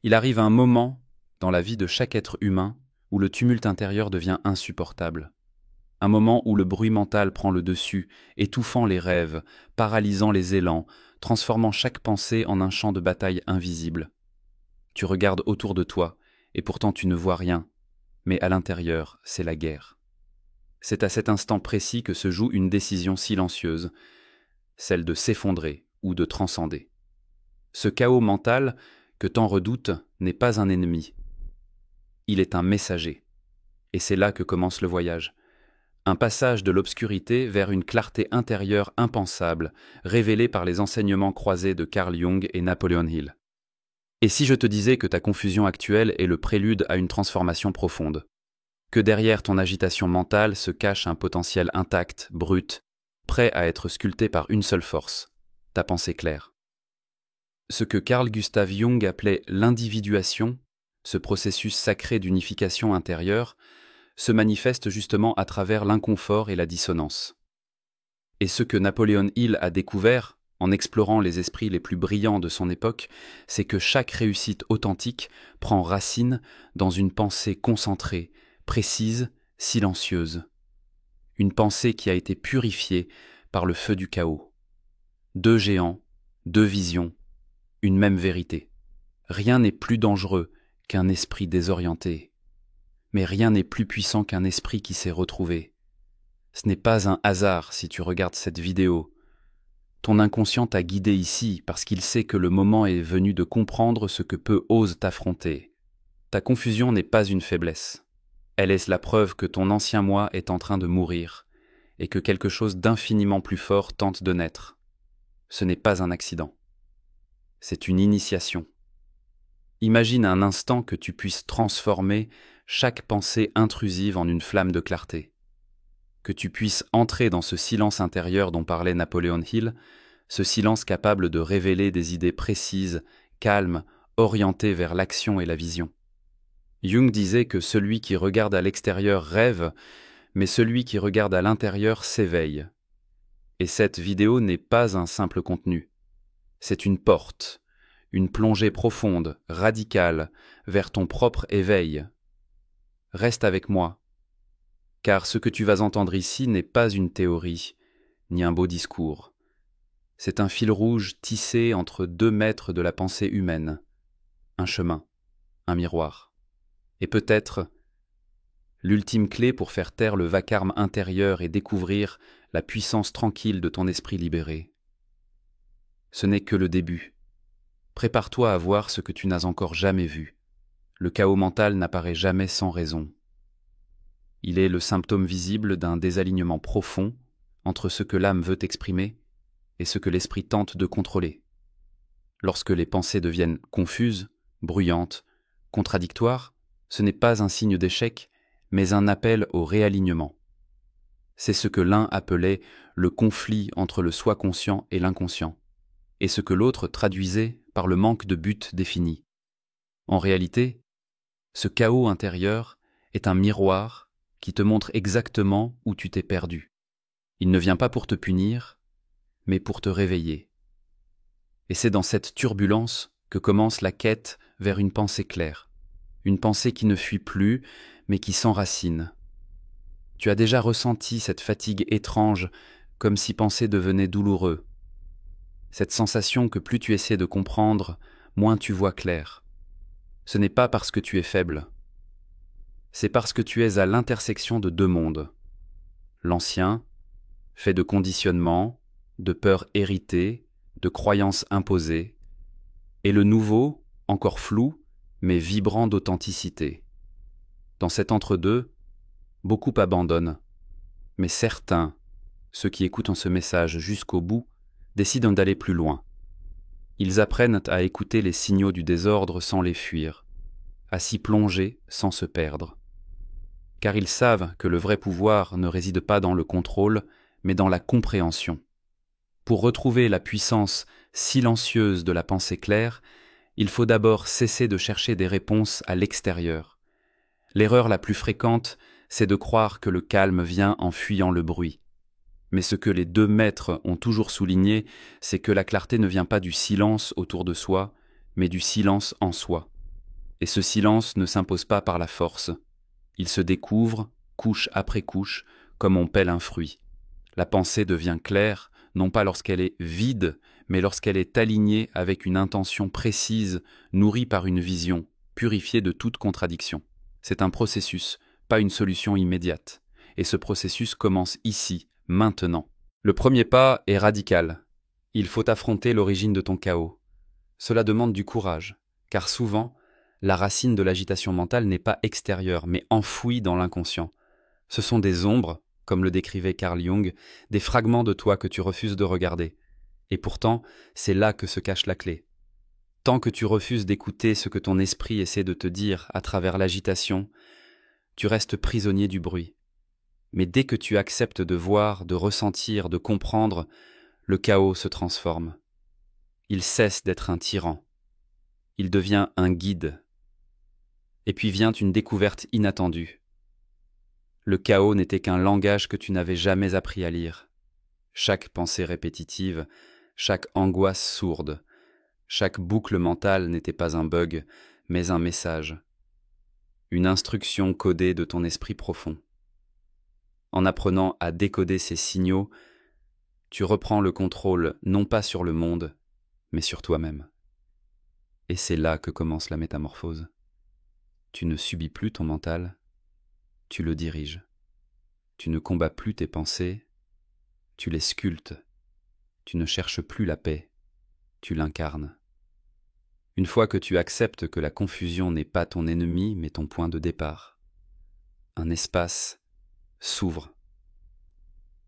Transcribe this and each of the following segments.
Il arrive un moment dans la vie de chaque être humain où le tumulte intérieur devient insupportable. Un moment où le bruit mental prend le dessus, étouffant les rêves, paralysant les élans, transformant chaque pensée en un champ de bataille invisible. Tu regardes autour de toi, et pourtant tu ne vois rien, mais à l'intérieur, c'est la guerre. C'est à cet instant précis que se joue une décision silencieuse, celle de s'effondrer ou de transcender. Ce chaos mental que tant redoutes n'est pas un ennemi. Il est un messager. Et c'est là que commence le voyage. Un passage de l'obscurité vers une clarté intérieure impensable, révélée par les enseignements croisés de Carl Jung et Napoleon Hill. Et si je te disais que ta confusion actuelle est le prélude à une transformation profonde, que derrière ton agitation mentale se cache un potentiel intact, brut, prêt à être sculpté par une seule force, ta pensée claire. Ce que Carl Gustav Jung appelait l'individuation, ce processus sacré d'unification intérieure, se manifeste justement à travers l'inconfort et la dissonance. Et ce que Napoleon Hill a découvert, en explorant les esprits les plus brillants de son époque, c'est que chaque réussite authentique prend racine dans une pensée concentrée, précise, silencieuse. Une pensée qui a été purifiée par le feu du chaos. Deux géants, deux visions, une même vérité. Rien n'est plus dangereux qu'un esprit désorienté. Mais rien n'est plus puissant qu'un esprit qui s'est retrouvé. Ce n'est pas un hasard si tu regardes cette vidéo. Ton inconscient t'a guidé ici parce qu'il sait que le moment est venu de comprendre ce que peu ose t'affronter. Ta confusion n'est pas une faiblesse. Elle est la preuve que ton ancien moi est en train de mourir et que quelque chose d'infiniment plus fort tente de naître. Ce n'est pas un accident. C'est une initiation. Imagine un instant que tu puisses transformer chaque pensée intrusive en une flamme de clarté. Que tu puisses entrer dans ce silence intérieur dont parlait Napoleon Hill, ce silence capable de révéler des idées précises, calmes, orientées vers l'action et la vision. Jung disait que celui qui regarde à l'extérieur rêve, mais celui qui regarde à l'intérieur s'éveille. Et cette vidéo n'est pas un simple contenu. C'est une porte, une plongée profonde, radicale, vers ton propre éveil. Reste avec moi, car ce que tu vas entendre ici n'est pas une théorie, ni un beau discours. C'est un fil rouge tissé entre 2 mètres de la pensée humaine, un chemin, un miroir, et peut-être l'ultime clé pour faire taire le vacarme intérieur et découvrir la puissance tranquille de ton esprit libéré. Ce n'est que le début. Prépare-toi à voir ce que tu n'as encore jamais vu. Le chaos mental n'apparaît jamais sans raison. Il est le symptôme visible d'un désalignement profond entre ce que l'âme veut exprimer et ce que l'esprit tente de contrôler. Lorsque les pensées deviennent confuses, bruyantes, contradictoires, ce n'est pas un signe d'échec, mais un appel au réalignement. C'est ce que l'un appelait le conflit entre le soi conscient et l'inconscient, et ce que l'autre traduisait par le manque de but défini. En réalité, ce chaos intérieur est un miroir qui te montre exactement où tu t'es perdu. Il ne vient pas pour te punir, mais pour te réveiller. Et c'est dans cette turbulence que commence la quête vers une pensée claire, une pensée qui ne fuit plus, mais qui s'enracine. Tu as déjà ressenti cette fatigue étrange, comme si penser devenait douloureux. Cette sensation que plus tu essaies de comprendre, moins tu vois clair. Ce n'est pas parce que tu es faible. C'est parce que tu es à l'intersection de 2 mondes. L'ancien, fait de conditionnements, de peurs héritées, de croyances imposées, et le nouveau, encore flou, mais vibrant d'authenticité. Dans cet entre-deux, beaucoup abandonnent, mais certains, ceux qui écoutent ce message jusqu'au bout, décident d'aller plus loin. Ils apprennent à écouter les signaux du désordre sans les fuir, à s'y plonger sans se perdre. Car ils savent que le vrai pouvoir ne réside pas dans le contrôle, mais dans la compréhension. Pour retrouver la puissance silencieuse de la pensée claire, il faut d'abord cesser de chercher des réponses à l'extérieur. L'erreur la plus fréquente, c'est de croire que le calme vient en fuyant le bruit. Mais ce que les 2 maîtres ont toujours souligné, c'est que la clarté ne vient pas du silence autour de soi, mais du silence en soi. Et ce silence ne s'impose pas par la force. Il se découvre, couche après couche, comme on pèle un fruit. La pensée devient claire, non pas lorsqu'elle est vide, mais lorsqu'elle est alignée avec une intention précise, nourrie par une vision, purifiée de toute contradiction. C'est un processus, pas une solution immédiate. Et ce processus commence ici, maintenant. Le premier pas est radical. Il faut affronter l'origine de ton chaos. Cela demande du courage, car souvent, la racine de l'agitation mentale n'est pas extérieure, mais enfouie dans l'inconscient. Ce sont des ombres, comme le décrivait Carl Jung, des fragments de toi que tu refuses de regarder. Et pourtant, c'est là que se cache la clé. Tant que tu refuses d'écouter ce que ton esprit essaie de te dire à travers l'agitation, tu restes prisonnier du bruit. Mais dès que tu acceptes de voir, de ressentir, de comprendre, le chaos se transforme. Il cesse d'être un tyran. Il devient un guide. Et puis vient une découverte inattendue. Le chaos n'était qu'un langage que tu n'avais jamais appris à lire. Chaque pensée répétitive, chaque angoisse sourde, chaque boucle mentale n'était pas un bug, mais un message. Une instruction codée de ton esprit profond. En apprenant à décoder ces signaux, tu reprends le contrôle non pas sur le monde, mais sur toi-même. Et c'est là que commence la métamorphose. Tu ne subis plus ton mental, tu le diriges. Tu ne combats plus tes pensées, tu les sculptes. Tu ne cherches plus la paix, tu l'incarnes. Une fois que tu acceptes que la confusion n'est pas ton ennemi, mais ton point de départ, un espace s'ouvre.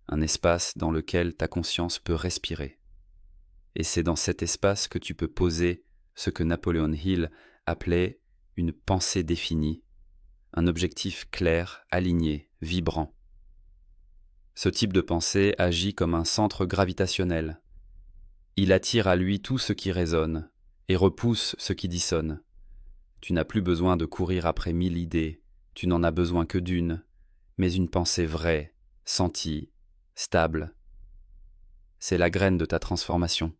Un espace dans lequel ta conscience peut respirer. Et c'est dans cet espace que tu peux poser ce que Napoleon Hill appelait une pensée définie, un objectif clair, aligné, vibrant. Ce type de pensée agit comme un centre gravitationnel. Il attire à lui tout ce qui résonne et repousse ce qui dissonne. Tu n'as plus besoin de courir après 1000 idées, tu n'en as besoin que d'une, mais une pensée vraie, sentie, stable. C'est la graine de ta transformation.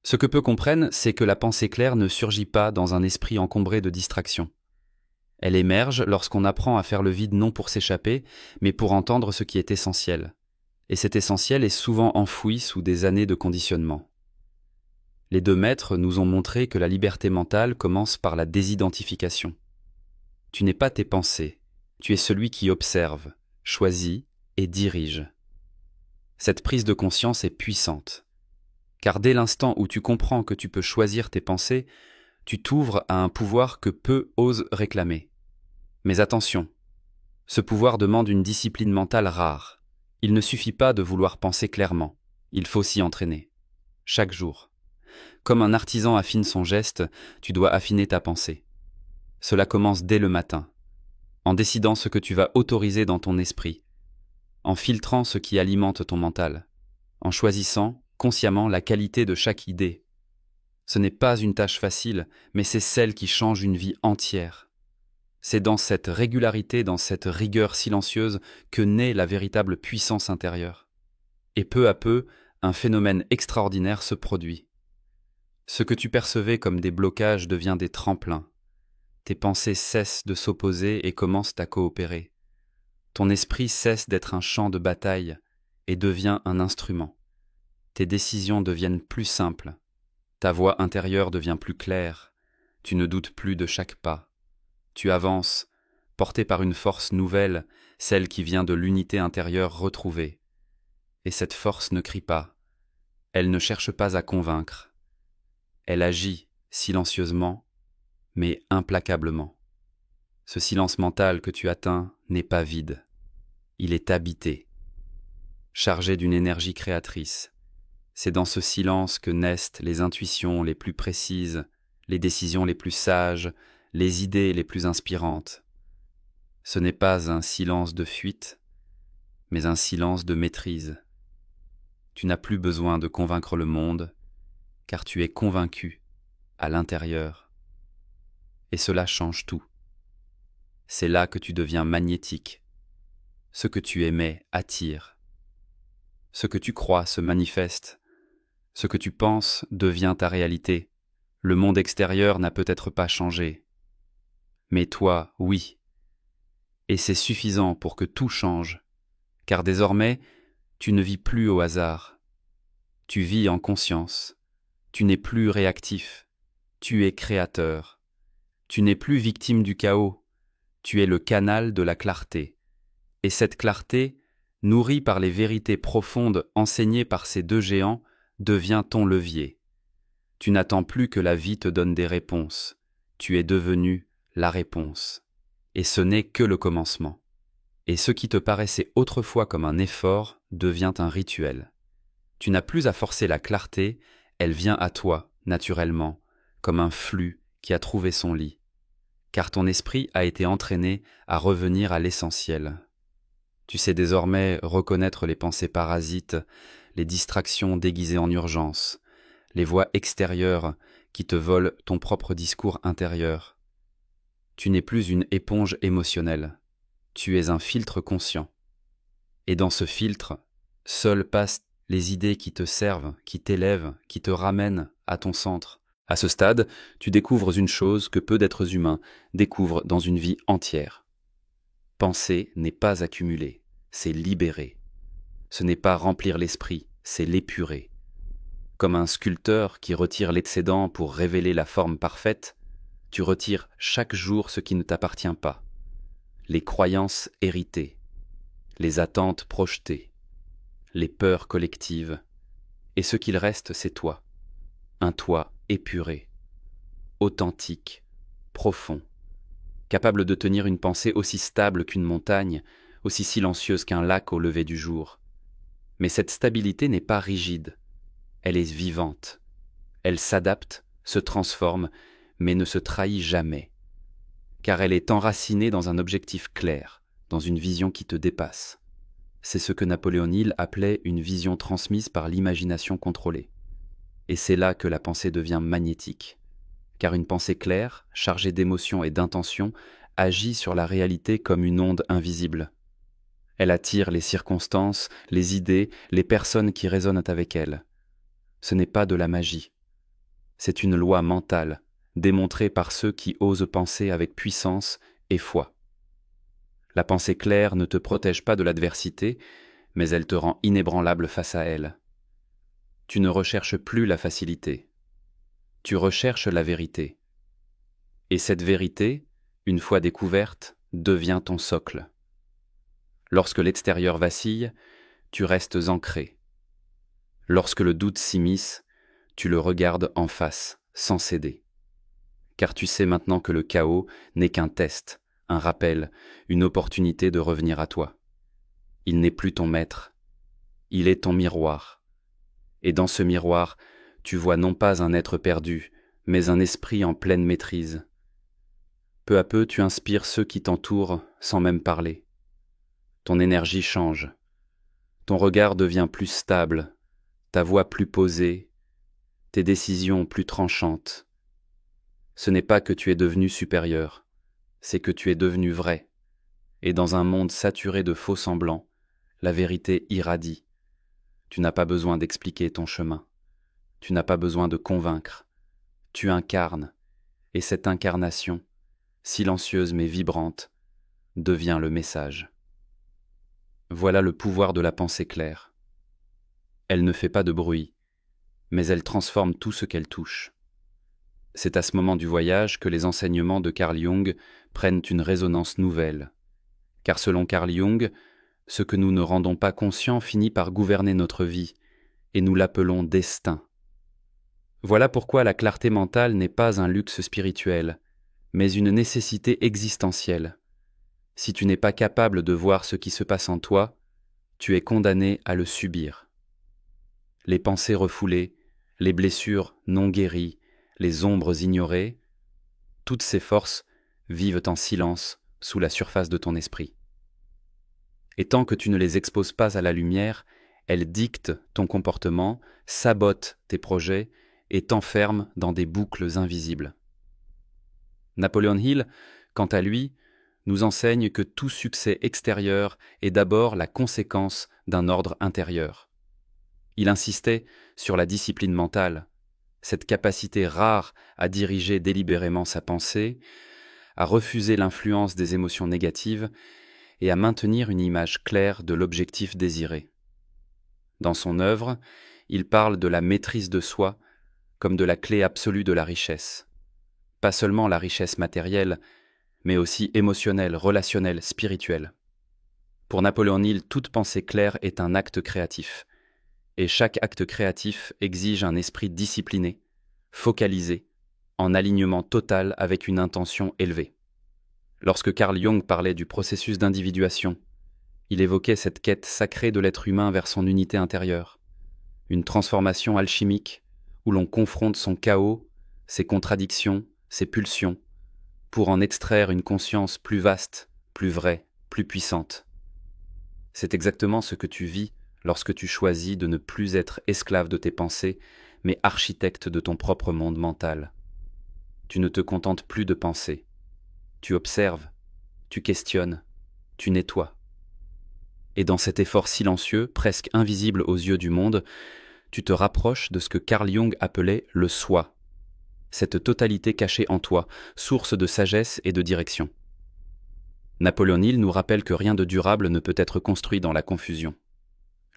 Ce que peu comprennent, c'est que la pensée claire ne surgit pas dans un esprit encombré de distractions. Elle émerge lorsqu'on apprend à faire le vide non pour s'échapper, mais pour entendre ce qui est essentiel. Et cet essentiel est souvent enfoui sous des années de conditionnement. Les deux maîtres nous ont montré que la liberté mentale commence par la désidentification. Tu n'es pas tes pensées, tu es celui qui observe, choisit et dirige. Cette prise de conscience est puissante, car dès l'instant où tu comprends que tu peux choisir tes pensées, tu t'ouvres à un pouvoir que peu osent réclamer. Mais attention, ce pouvoir demande une discipline mentale rare. Il ne suffit pas de vouloir penser clairement, il faut s'y entraîner, chaque jour. Comme un artisan affine son geste, tu dois affiner ta pensée. Cela commence dès le matin, en décidant ce que tu vas autoriser dans ton esprit, en filtrant ce qui alimente ton mental, en choisissant consciemment la qualité de chaque idée. Ce n'est pas une tâche facile, mais c'est celle qui change une vie entière. C'est dans cette régularité, dans cette rigueur silencieuse que naît la véritable puissance intérieure. Et peu à peu, un phénomène extraordinaire se produit. Ce que tu percevais comme des blocages devient des tremplins. Tes pensées cessent de s'opposer et commencent à coopérer. Ton esprit cesse d'être un champ de bataille et devient un instrument. Tes décisions deviennent plus simples. Ta voix intérieure devient plus claire. Tu ne doutes plus de chaque pas. Tu avances, porté par une force nouvelle, celle qui vient de l'unité intérieure retrouvée. Et cette force ne crie pas. Elle ne cherche pas à convaincre. Elle agit silencieusement, mais implacablement. Ce silence mental que tu atteins n'est pas vide. Il est habité, chargé d'une énergie créatrice. C'est dans ce silence que naissent les intuitions les plus précises, les décisions les plus sages, les idées les plus inspirantes. Ce n'est pas un silence de fuite, mais un silence de maîtrise. Tu n'as plus besoin de convaincre le monde, car tu es convaincu à l'intérieur. Et cela change tout. C'est là que tu deviens magnétique. Ce que tu émets attire. Ce que tu crois se manifeste. Ce que tu penses devient ta réalité. Le monde extérieur n'a peut-être pas changé, Mais toi, oui. Et c'est suffisant pour que tout change, car désormais, tu ne vis plus au hasard. Tu vis en conscience. Tu n'es plus réactif. Tu es créateur. Tu n'es plus victime du chaos. Tu es le canal de la clarté. Et cette clarté, nourrie par les vérités profondes enseignées par ces deux géants, devient ton levier. Tu n'attends plus que la vie te donne des réponses. Tu es devenu la réponse. Et ce n'est que le commencement. Et ce qui te paraissait autrefois comme un effort devient un rituel. Tu n'as plus à forcer la clarté, elle vient à toi, naturellement, comme un flux qui a trouvé son lit. Car ton esprit a été entraîné à revenir à l'essentiel. Tu sais désormais reconnaître les pensées parasites, les distractions déguisées en urgence, les voix extérieures qui te volent ton propre discours intérieur. Tu n'es plus une éponge émotionnelle, tu es un filtre conscient. Et dans ce filtre, seules passent les idées qui te servent, qui t'élèvent, qui te ramènent à ton centre. À ce stade, tu découvres une chose que peu d'êtres humains découvrent dans une vie entière. Penser n'est pas accumuler, c'est libérer. Ce n'est pas remplir l'esprit, c'est l'épurer. Comme un sculpteur qui retire l'excédent pour révéler la forme parfaite, tu retires chaque jour ce qui ne t'appartient pas. Les croyances héritées, les attentes projetées, les peurs collectives, et ce qu'il reste, c'est toi. Un toi épuré, authentique, profond, capable de tenir une pensée aussi stable qu'une montagne, aussi silencieuse qu'un lac au lever du jour. Mais cette stabilité n'est pas rigide, elle est vivante. Elle s'adapte, se transforme, mais ne se trahit jamais, car elle est enracinée dans un objectif clair, dans une vision qui te dépasse. C'est ce que Napoléon Hill appelait une vision transmise par l'imagination contrôlée. Et c'est là que la pensée devient magnétique, car une pensée claire, chargée d'émotions et d'intentions, agit sur la réalité comme une onde invisible. Elle attire les circonstances, les idées, les personnes qui résonnent avec elle. Ce n'est pas de la magie. C'est une loi mentale, démontrée par ceux qui osent penser avec puissance et foi. La pensée claire ne te protège pas de l'adversité, mais elle te rend inébranlable face à elle. Tu ne recherches plus la facilité. Tu recherches la vérité. Et cette vérité, une fois découverte, devient ton socle. Lorsque l'extérieur vacille, tu restes ancré. Lorsque le doute s'immisce, tu le regardes en face, sans céder. Car tu sais maintenant que le chaos n'est qu'un test, un rappel, une opportunité de revenir à toi. Il n'est plus ton maître, il est ton miroir. Et dans ce miroir, tu vois non pas un être perdu, mais un esprit en pleine maîtrise. Peu à peu, tu inspires ceux qui t'entourent sans même parler. Ton énergie change. Ton regard devient plus stable, ta voix plus posée, tes décisions plus tranchantes. Ce n'est pas que tu es devenu supérieur, c'est que tu es devenu vrai. Et dans un monde saturé de faux semblants, la vérité irradie. Tu n'as pas besoin d'expliquer ton chemin. Tu n'as pas besoin de convaincre. Tu incarnes, et cette incarnation, silencieuse mais vibrante, devient le message. Voilà le pouvoir de la pensée claire. Elle ne fait pas de bruit, mais elle transforme tout ce qu'elle touche. C'est à ce moment du voyage que les enseignements de Carl Jung prennent une résonance nouvelle. Car selon Carl Jung, ce que nous ne rendons pas conscient finit par gouverner notre vie, et nous l'appelons destin. Voilà pourquoi la clarté mentale n'est pas un luxe spirituel, mais une nécessité existentielle. Si tu n'es pas capable de voir ce qui se passe en toi, tu es condamné à le subir. Les pensées refoulées, les blessures non guéries, les ombres ignorées, toutes ces forces vivent en silence sous la surface de ton esprit. Et tant que tu ne les exposes pas à la lumière, elles dictent ton comportement, sabotent tes projets et t'enferment dans des boucles invisibles. Napoléon Hill, quant à lui, nous enseigne que tout succès extérieur est d'abord la conséquence d'un ordre intérieur. Il insistait sur la discipline mentale, cette capacité rare à diriger délibérément sa pensée, à refuser l'influence des émotions négatives et à maintenir une image claire de l'objectif désiré. Dans son œuvre, il parle de la maîtrise de soi comme de la clé absolue de la richesse. Pas seulement la richesse matérielle, mais aussi émotionnelle, relationnelle, spirituelle. Pour Napoléon Hill, toute pensée claire est un acte créatif. Et chaque acte créatif exige un esprit discipliné, focalisé, en alignement total avec une intention élevée. Lorsque Carl Jung parlait du processus d'individuation, il évoquait cette quête sacrée de l'être humain vers son unité intérieure, une transformation alchimique où l'on confronte son chaos, ses contradictions, ses pulsions, pour en extraire une conscience plus vaste, plus vraie, plus puissante. C'est exactement ce que tu vis lorsque tu choisis de ne plus être esclave de tes pensées, mais architecte de ton propre monde mental. Tu ne te contentes plus de penser. Tu observes, tu questionnes, tu nettoies. Et dans cet effort silencieux, presque invisible aux yeux du monde, tu te rapproches de ce que Carl Jung appelait le soi, cette totalité cachée en toi, source de sagesse et de direction. Napoléon Hill nous rappelle que rien de durable ne peut être construit dans la confusion.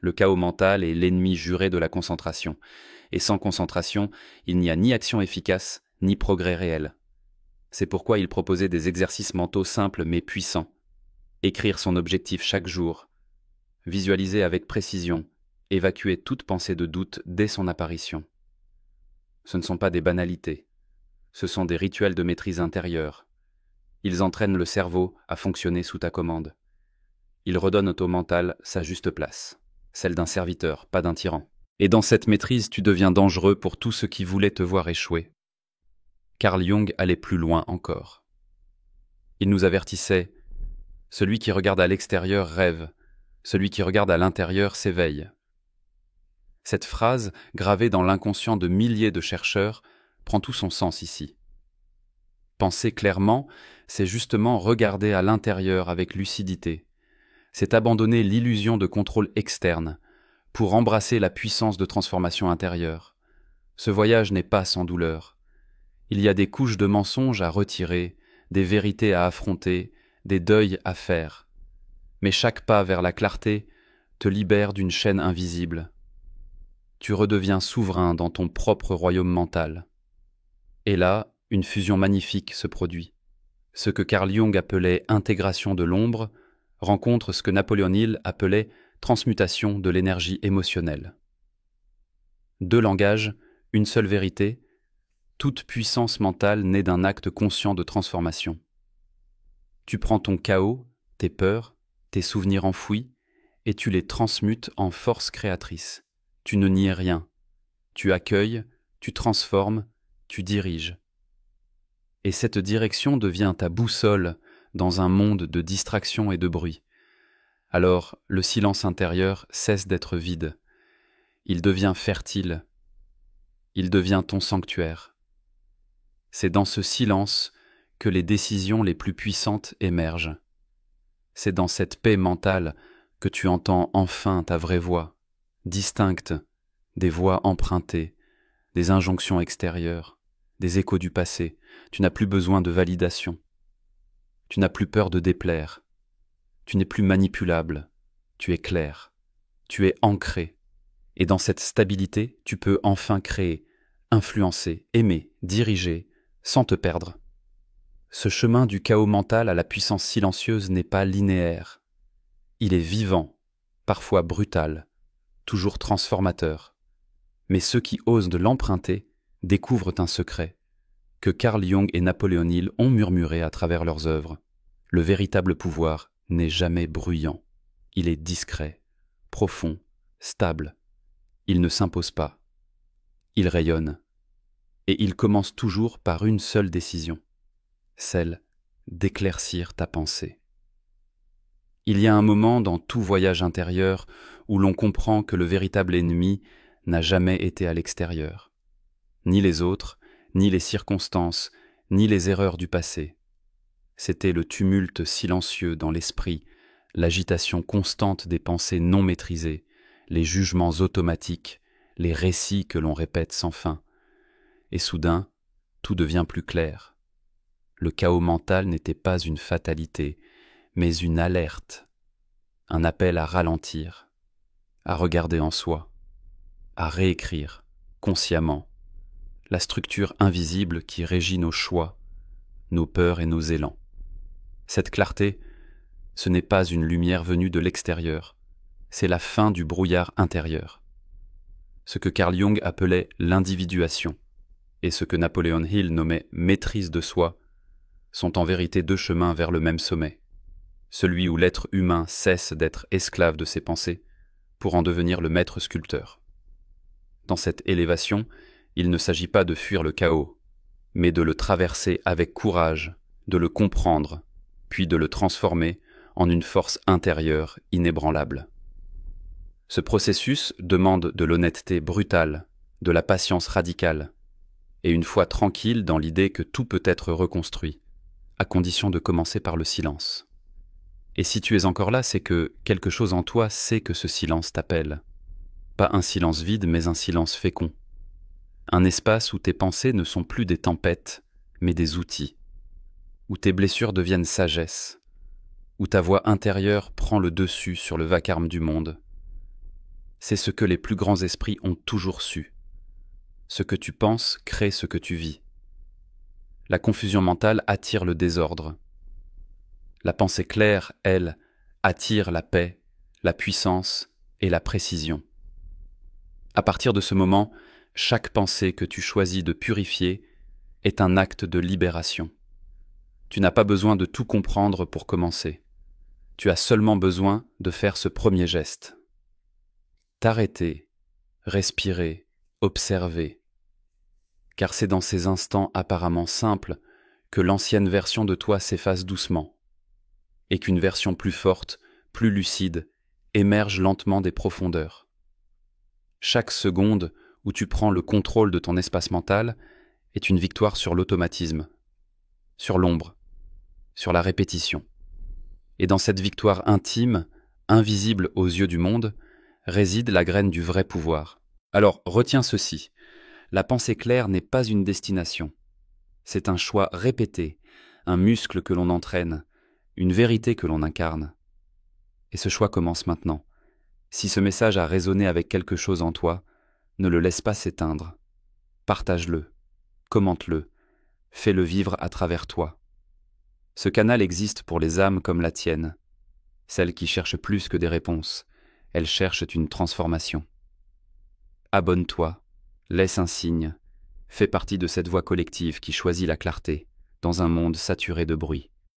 Le chaos mental est l'ennemi juré de la concentration, et sans concentration, il n'y a ni action efficace, ni progrès réel. C'est pourquoi il proposait des exercices mentaux simples mais puissants. Écrire son objectif chaque jour, visualiser avec précision, évacuer toute pensée de doute dès son apparition. Ce ne sont pas des banalités, ce sont des rituels de maîtrise intérieure. Ils entraînent le cerveau à fonctionner sous ta commande. Ils redonnent au mental sa juste place, celle d'un serviteur, pas d'un tyran. Et dans cette maîtrise, tu deviens dangereux pour tous ceux qui voulaient te voir échouer. Carl Jung allait plus loin encore. Il nous avertissait « Celui qui regarde à l'extérieur rêve, celui qui regarde à l'intérieur s'éveille ». Cette phrase, gravée dans l'inconscient de milliers de chercheurs, prend tout son sens ici. Penser clairement, c'est justement regarder à l'intérieur avec lucidité. C'est abandonner l'illusion de contrôle externe pour embrasser la puissance de transformation intérieure. Ce voyage n'est pas sans douleur. Il y a des couches de mensonges à retirer, des vérités à affronter, des deuils à faire. Mais chaque pas vers la clarté te libère d'une chaîne invisible. Tu redeviens souverain dans ton propre royaume mental. Et là, une fusion magnifique se produit. Ce que Carl Jung appelait intégration de l'ombre rencontre ce que Napoléon Hill appelait transmutation de l'énergie émotionnelle. Deux langages, une seule vérité, toute puissance mentale naît d'un acte conscient de transformation. Tu prends ton chaos, tes peurs, tes souvenirs enfouis, et tu les transmutes en force créatrice. Tu ne nies rien. Tu accueilles, tu transformes, tu diriges. Et cette direction devient ta boussole dans un monde de distraction et de bruit. Alors, le silence intérieur cesse d'être vide. Il devient fertile. Il devient ton sanctuaire. C'est dans ce silence que les décisions les plus puissantes émergent. C'est dans cette paix mentale que tu entends enfin ta vraie voix, distincte des voix empruntées, des injonctions extérieures, des échos du passé. Tu n'as plus besoin de validation. Tu n'as plus peur de déplaire. Tu n'es plus manipulable. Tu es clair. Tu es ancré. Et dans cette stabilité, tu peux enfin créer, influencer, aimer, diriger, sans te perdre. Ce chemin du chaos mental à la puissance silencieuse n'est pas linéaire. Il est vivant, parfois brutal, toujours transformateur. Mais ceux qui osent de l'emprunter découvrent un secret que Carl Jung et Napoléon Hill ont murmuré à travers leurs œuvres. Le véritable pouvoir n'est jamais bruyant. Il est discret, profond, stable. Il ne s'impose pas. Il rayonne. Et il commence toujours par une seule décision, celle d'éclaircir ta pensée. Il y a un moment dans tout voyage intérieur où l'on comprend que le véritable ennemi n'a jamais été à l'extérieur. Ni les autres, ni les circonstances, ni les erreurs du passé. C'était le tumulte silencieux dans l'esprit, l'agitation constante des pensées non maîtrisées, les jugements automatiques, les récits que l'on répète sans fin. Et soudain, tout devient plus clair. Le chaos mental n'était pas une fatalité, mais une alerte, un appel à ralentir, à regarder en soi, à réécrire, consciemment, la structure invisible qui régit nos choix, nos peurs et nos élans. Cette clarté, ce n'est pas une lumière venue de l'extérieur, c'est la fin du brouillard intérieur. Ce que Carl Jung appelait l'individuation et ce que Napoleon Hill nommait maîtrise de soi sont en vérité deux chemins vers le même sommet, celui où l'être humain cesse d'être esclave de ses pensées pour en devenir le maître sculpteur. Dans cette élévation, il ne s'agit pas de fuir le chaos, mais de le traverser avec courage, de le comprendre, puis de le transformer en une force intérieure inébranlable. Ce processus demande de l'honnêteté brutale, de la patience radicale, et une foi tranquille dans l'idée que tout peut être reconstruit, à condition de commencer par le silence. Et si tu es encore là, c'est que quelque chose en toi sait que ce silence t'appelle. Pas un silence vide, mais un silence fécond. Un espace où tes pensées ne sont plus des tempêtes, mais des outils. Où tes blessures deviennent sagesse. Où ta voix intérieure prend le dessus sur le vacarme du monde. C'est ce que les plus grands esprits ont toujours su. Ce que tu penses crée ce que tu vis. La confusion mentale attire le désordre. La pensée claire, elle, attire la paix, la puissance et la précision. À partir de ce moment, chaque pensée que tu choisis de purifier est un acte de libération. Tu n'as pas besoin de tout comprendre pour commencer. Tu as seulement besoin de faire ce premier geste. T'arrêter, respirer, observer. Car c'est dans ces instants apparemment simples que l'ancienne version de toi s'efface doucement, et qu'une version plus forte, plus lucide, émerge lentement des profondeurs. Chaque seconde où tu prends le contrôle de ton espace mental est une victoire sur l'automatisme, sur l'ombre, sur la répétition. Et dans cette victoire intime, invisible aux yeux du monde, réside la graine du vrai pouvoir. Alors retiens ceci, la pensée claire n'est pas une destination. C'est un choix répété, un muscle que l'on entraîne, une vérité que l'on incarne. Et ce choix commence maintenant. Si ce message a résonné avec quelque chose en toi, ne le laisse pas s'éteindre. Partage-le, commente-le, fais-le vivre à travers toi. Ce canal existe pour les âmes comme la tienne, celles qui cherchent plus que des réponses, elles cherchent une transformation. Abonne-toi, laisse un signe, fais partie de cette voix collective qui choisit la clarté dans un monde saturé de bruit.